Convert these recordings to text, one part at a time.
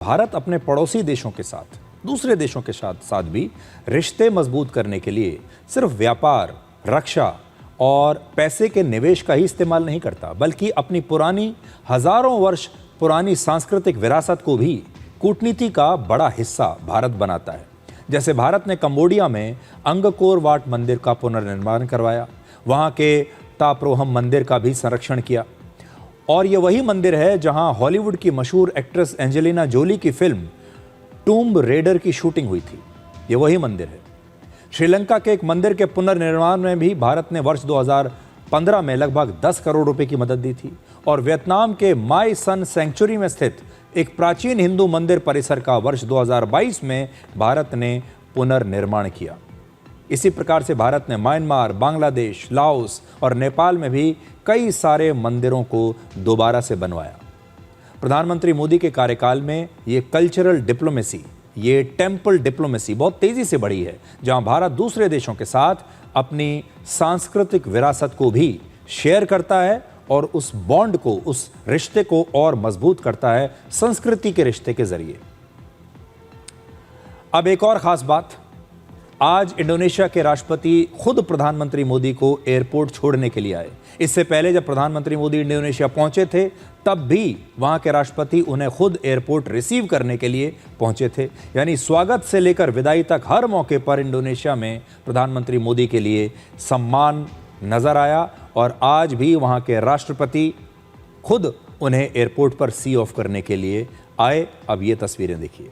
भारत अपने पड़ोसी देशों के साथ, दूसरे देशों के साथ भी रिश्ते मजबूत करने के लिए सिर्फ व्यापार, रक्षा और पैसे के निवेश का ही इस्तेमाल नहीं करता, बल्कि अपनी पुरानी हजारों वर्ष पुरानी सांस्कृतिक विरासत को भी कूटनीति का बड़ा हिस्सा भारत बनाता है। जैसे भारत ने कंबोडिया में अंगकोर वाट मंदिर का पुनर्निर्माण करवाया, वहाँ के ताप्रोहम मंदिर का भी संरक्षण किया, और ये वही मंदिर है जहां हॉलीवुड की मशहूर एक्ट्रेस एंजेलिना जोली की फिल्म टूम्ब रेडर की शूटिंग हुई थी। ये वही मंदिर है। श्रीलंका के एक मंदिर के पुनर्निर्माण में भी भारत ने वर्ष 2015 में लगभग 10 करोड़ रुपए की मदद दी थी, और वियतनाम के माई सन सेंचुरी में स्थित एक प्राचीन हिंदू मंदिर परिसर का वर्ष 2022 में भारत ने पुनर्निर्माण किया। इसी प्रकार से भारत ने म्यांमार, बांग्लादेश, लाओस और नेपाल में भी कई सारे मंदिरों को दोबारा से बनवाया। प्रधानमंत्री मोदी के कार्यकाल में ये कल्चरल डिप्लोमेसी, ये टेम्पल डिप्लोमेसी बहुत तेजी से बढ़ी है, जहां भारत दूसरे देशों के साथ अपनी सांस्कृतिक विरासत को भी शेयर करता है और उस बॉन्ड को, उस रिश्ते को और मजबूत करता है संस्कृति के रिश्ते के जरिए। अब एक और खास बात, आज इंडोनेशिया के राष्ट्रपति खुद प्रधानमंत्री मोदी को एयरपोर्ट छोड़ने के लिए आए। इससे पहले जब प्रधानमंत्री मोदी इंडोनेशिया पहुंचे थे, तब भी वहां के राष्ट्रपति उन्हें खुद एयरपोर्ट रिसीव करने के लिए पहुंचे थे। यानी स्वागत से लेकर विदाई तक हर मौके पर इंडोनेशिया में प्रधानमंत्री मोदी के लिए सम्मान नजर आया, और आज भी वहां के राष्ट्रपति खुद उन्हें एयरपोर्ट पर सी ऑफ करने के लिए आए। अब ये तस्वीरें देखिए।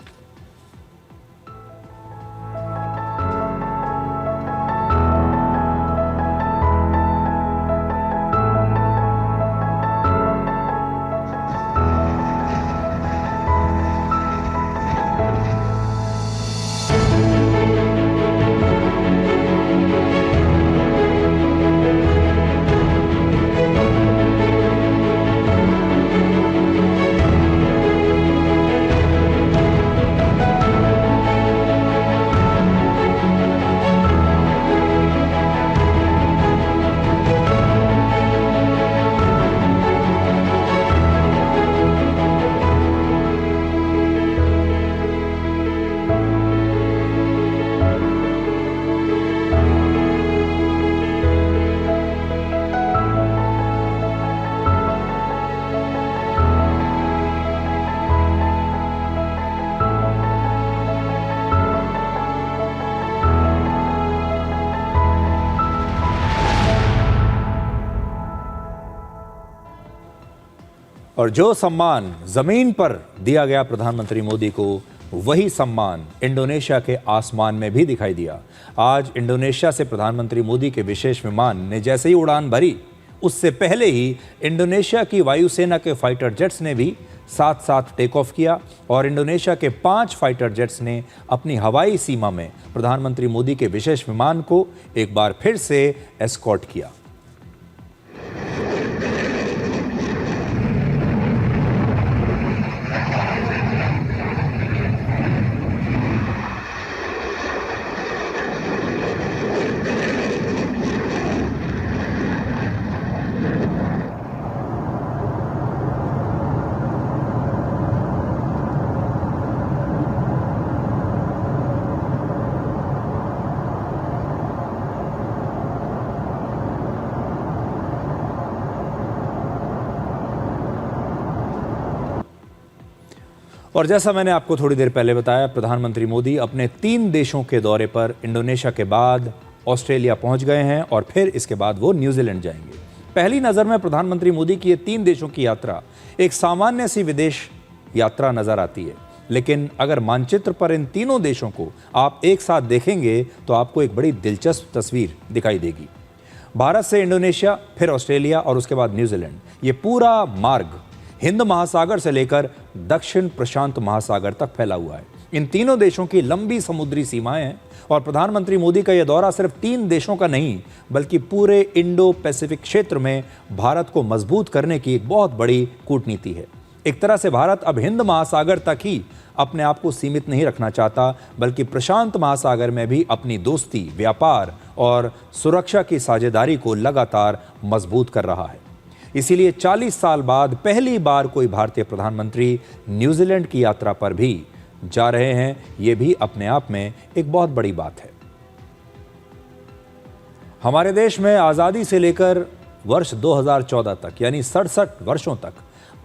और जो सम्मान जमीन पर दिया गया प्रधानमंत्री मोदी को, वही सम्मान इंडोनेशिया के आसमान में भी दिखाई दिया। आज इंडोनेशिया से प्रधानमंत्री मोदी के विशेष विमान ने जैसे ही उड़ान भरी, उससे पहले ही इंडोनेशिया की वायुसेना के फाइटर जेट्स ने भी साथ साथ टेक ऑफ किया, और इंडोनेशिया के 5 फाइटर जेट्स ने अपनी हवाई सीमा में प्रधानमंत्री मोदी के विशेष विमान को एक बार फिर से एस्कॉर्ट किया। और जैसा मैंने आपको थोड़ी देर पहले बताया, प्रधानमंत्री मोदी अपने 3 देशों के दौरे पर इंडोनेशिया के बाद ऑस्ट्रेलिया पहुंच गए हैं, और फिर इसके बाद वो न्यूजीलैंड जाएंगे। पहली नज़र में प्रधानमंत्री मोदी की ये 3 देशों की यात्रा एक सामान्य सी विदेश यात्रा नज़र आती है, लेकिन अगर मानचित्र पर इन तीनों देशों को आप एक साथ देखेंगे तो आपको एक बड़ी दिलचस्प तस्वीर दिखाई देगी। भारत से इंडोनेशिया, फिर ऑस्ट्रेलिया और उसके बाद न्यूजीलैंड, ये पूरा मार्ग हिंद महासागर से लेकर दक्षिण प्रशांत महासागर तक फैला हुआ है। इन तीनों देशों की लंबी समुद्री सीमाएं हैं, और प्रधानमंत्री मोदी का यह दौरा सिर्फ 3 देशों का नहीं, बल्कि पूरे इंडो पैसिफिक क्षेत्र में भारत को मजबूत करने की एक बहुत बड़ी कूटनीति है। एक तरह से भारत अब हिंद महासागर तक ही अपने आप को सीमित नहीं रखना चाहता, बल्कि प्रशांत महासागर में भी अपनी दोस्ती, व्यापार और सुरक्षा की साझेदारी को लगातार मजबूत कर रहा है। इसीलिए 40 साल बाद पहली बार कोई भारतीय प्रधानमंत्री न्यूजीलैंड की यात्रा पर भी जा रहे हैं। यह भी अपने आप में एक बहुत बड़ी बात है। हमारे देश में आज़ादी से लेकर वर्ष 2014 तक यानी 67 वर्षों तक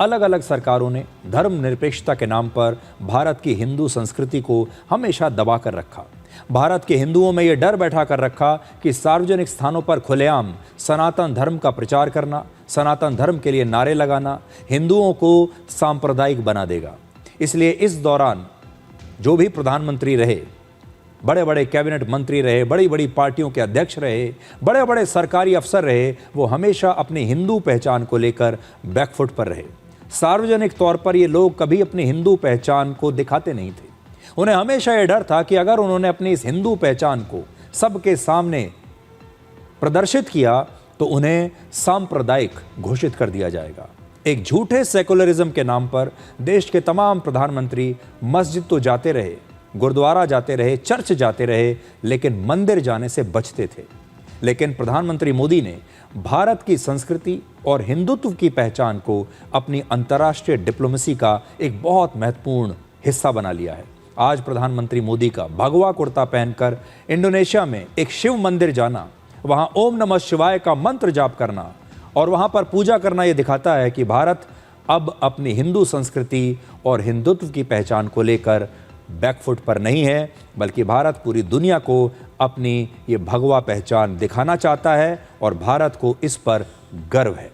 अलग अलग सरकारों ने धर्मनिरपेक्षता के नाम पर भारत की हिंदू संस्कृति को हमेशा दबा कर रखा। भारत के हिंदुओं में यह डर बैठा कर रखा कि सार्वजनिक स्थानों पर खुलेआम सनातन धर्म का प्रचार करना, सनातन धर्म के लिए नारे लगाना हिंदुओं को सांप्रदायिक बना देगा। इसलिए इस दौरान जो भी प्रधानमंत्री रहे, बड़े बड़े कैबिनेट मंत्री रहे, बड़ी बड़ी पार्टियों के अध्यक्ष रहे, बड़े बड़े सरकारी अफसर रहे, वो हमेशा अपनी हिंदू पहचान को लेकर बैकफुट पर रहे। सार्वजनिक तौर पर ये लोग कभी अपनी हिंदू पहचान को दिखाते नहीं थे। उन्हें हमेशा ये डर था कि अगर उन्होंने अपनी इस हिंदू पहचान को सबके सामने प्रदर्शित किया तो उन्हें सांप्रदायिक घोषित कर दिया जाएगा। एक झूठे सेकुलरिज्म के नाम पर देश के तमाम प्रधानमंत्री मस्जिद तो जाते रहे, गुरुद्वारा जाते रहे, चर्च जाते रहे, लेकिन मंदिर जाने से बचते थे। लेकिन प्रधानमंत्री मोदी ने भारत की संस्कृति और हिंदुत्व की पहचान को अपनी अंतर्राष्ट्रीय डिप्लोमेसी का एक बहुत महत्वपूर्ण हिस्सा बना लिया है। आज प्रधानमंत्री मोदी का भगवा कुर्ता पहनकर इंडोनेशिया में एक शिव मंदिर जाना, वहां ओम नमः शिवाय का मंत्र जाप करना और वहां पर पूजा करना, यह दिखाता है कि भारत अब अपनी हिंदू संस्कृति और हिंदुत्व की पहचान को लेकर बैकफुट पर नहीं है, बल्कि भारत पूरी दुनिया को अपनी ये भगवा पहचान दिखाना चाहता है और भारत को इस पर गर्व है।